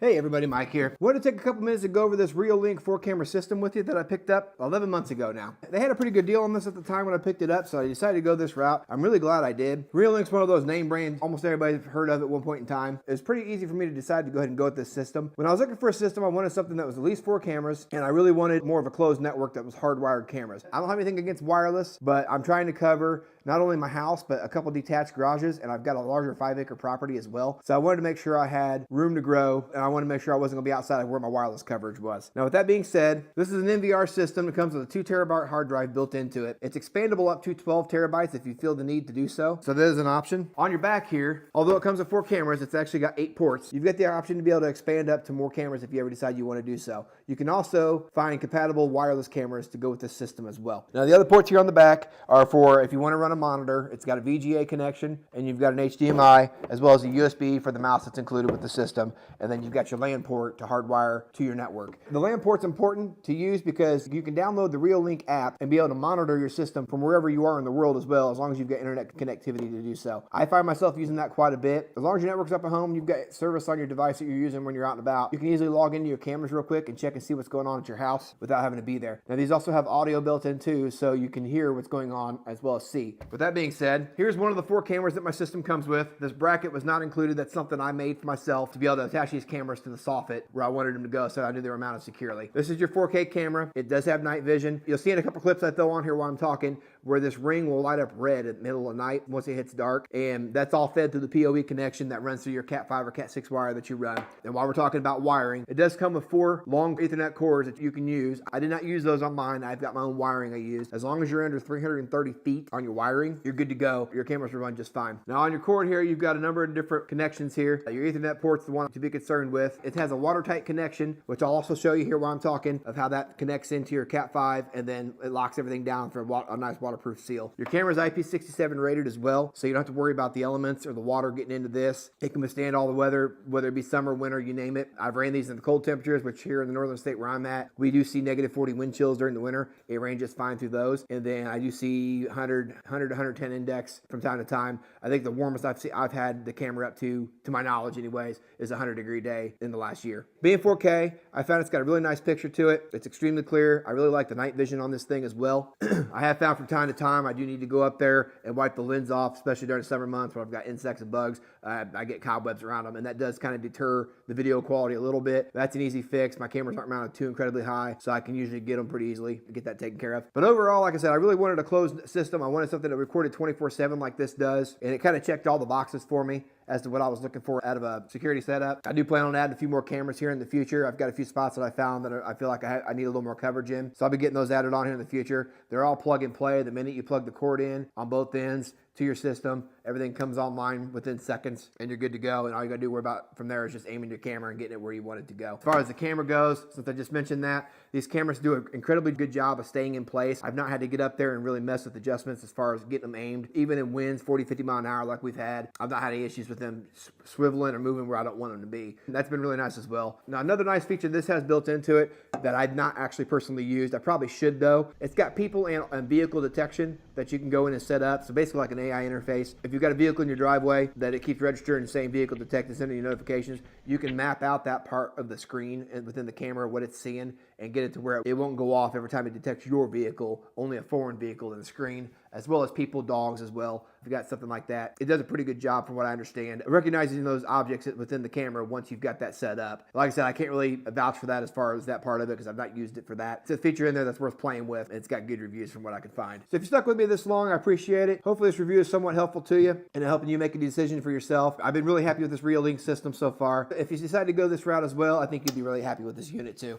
Hey everybody, Mike here. Wanted to take a couple minutes to go over this REOLINK 4-camera system with you that I picked up 11 months ago now. They had a pretty good deal on this at the time when I picked it up, so I decided to go this route. I'm really glad I did. REOLINK's one of those name brands almost everybody's heard of at one point in time. It was pretty easy for me to decide to go ahead and go with this system. When I was looking for a system, I wanted something that was at least 4 cameras, and I really wanted more of a closed network that was hardwired cameras. I don't have anything against wireless, but I'm trying to cover not only my house, but a couple detached garages, and I've got a larger 5-acre property as well. So I wanted to make sure I had room to grow, and I wanted to make sure I wasn't gonna be outside of where my wireless coverage was. Now with that being said, this is an NVR system. It comes with a 2 terabyte hard drive built into it. It's expandable up to 12 terabytes if you feel the need to do so. So that is an option. On your back here, although it comes with 4 cameras, it's actually got 8 ports. You've got the option to be able to expand up to more cameras if you ever decide you want to do so. You can also find compatible wireless cameras to go with this system as well. Now the other ports here on the back are for if you want to run a monitor. It's got a VGA connection, and you've got an HDMI as well as a USB for the mouse that's included with the system, and then you've got your LAN port to hardwire to your network. The LAN port's important to use because you can download the REOLINK app and be able to monitor your system from wherever you are in the world as well, as long as you've got internet connectivity to do so. I find myself using that quite a bit. As long as your network's up at home, you've got service on your device that you're using when you're out and about, you can easily log into your cameras real quick and check and see what's going on at your house without having to be there. Now these also have audio built in too, so you can hear what's going on as well as see. With that being said, here's one of the 4 cameras that my system comes with. This bracket was not included. That's something I made for myself to be able to attach these cameras to the soffit where I wanted them to go so I knew they were mounted securely. This is your 4K camera. It does have night vision. You'll see in a couple clips I throw on here while I'm talking where this ring will light up red at the middle of the night once it hits dark, and that's all fed through the PoE connection that runs through your Cat 5 or Cat 6 wire that you run. And while we're talking about wiring, it does come with 4 long Ethernet cords that you can use. I did not use those on mine. I've got my own wiring I use. As long as you're under 330 feet on your wiring, you're good to go. Your cameras will run just fine. Now on your cord here, you've got a number of different connections here. Your Ethernet port's the one to be concerned with. It has a watertight connection, which I'll also show you here while I'm talking of how that connects into your Cat 5, and then it locks everything down for a nice waterproof seal. Your camera is IP67 rated as well, so you don't have to worry about the elements or the water getting into this. It can withstand all the weather, whether it be summer, winter, you name it. I've ran these in the cold temperatures, which here in the northern state where I'm at, we do see negative 40 wind chills during the winter. It ranges fine through those. And then I do see 100 to 110 index from time to time. I think the warmest I've had the camera up to my knowledge anyways, is a 100-degree day in the last year. Being 4K, I found it's got a really nice picture to it. It's extremely clear. I really like the night vision on this thing as well. I have found from time to time I do need to go up there and wipe the lens off, especially during the summer months when I've got insects and bugs. I get cobwebs around them, and that does kind of deter the video quality a little bit. That's an easy fix. My cameras aren't mounted too incredibly high, so I can usually get them pretty easily and get that taken care of. But overall, like I said, I really wanted a closed system. I wanted something that recorded 24/7 like this does, and it kind of checked all the boxes for me as to what I was looking for out of a security setup. I do plan on adding a few more cameras here in the future. I've got a few spots that I found that I feel like I need a little more coverage in, so I'll be getting those added on here in the future. They're all plug and play. The minute you plug the cord in on both ends to your system, everything comes online within seconds and you're good to go, and all you gotta do from there is just aiming your camera and getting it where you want it to go. As far as the camera goes, since I just mentioned that, these cameras do an incredibly good job of staying in place. I've not had to get up there and really mess with adjustments as far as getting them aimed. Even in winds 40, 50 mile an hour like we've had, I've not had any issues with them swiveling or moving where I don't want them to be. And that's been really nice as well. Now another nice feature this has built into it that I've not actually personally used, I probably should though, it's got people and vehicle detection that you can go in and set up. So basically like an AI interface. If you've got a vehicle in your driveway that it keeps registering the same vehicle detect and sending you notifications, you can map out that part of the screen and within the camera what it's seeing and get it to where it won't go off every time it detects your vehicle, only a foreign vehicle in the screen, as well as people, dogs as well. If you've got something like that, it does a pretty good job from what I understand, recognizing those objects within the camera once you've got that set up. Like I said, I can't really vouch for that as far as that part of it because I've not used it for that. It's a feature in there that's worth playing with, and it's got good reviews from what I could find. So if you stuck with me this long, I appreciate it. Hopefully this review is somewhat helpful to you and helping you make a decision for yourself. I've been really happy with this REOLINK system so far. If you decide to go this route as well, I think you'd be really happy with this unit too.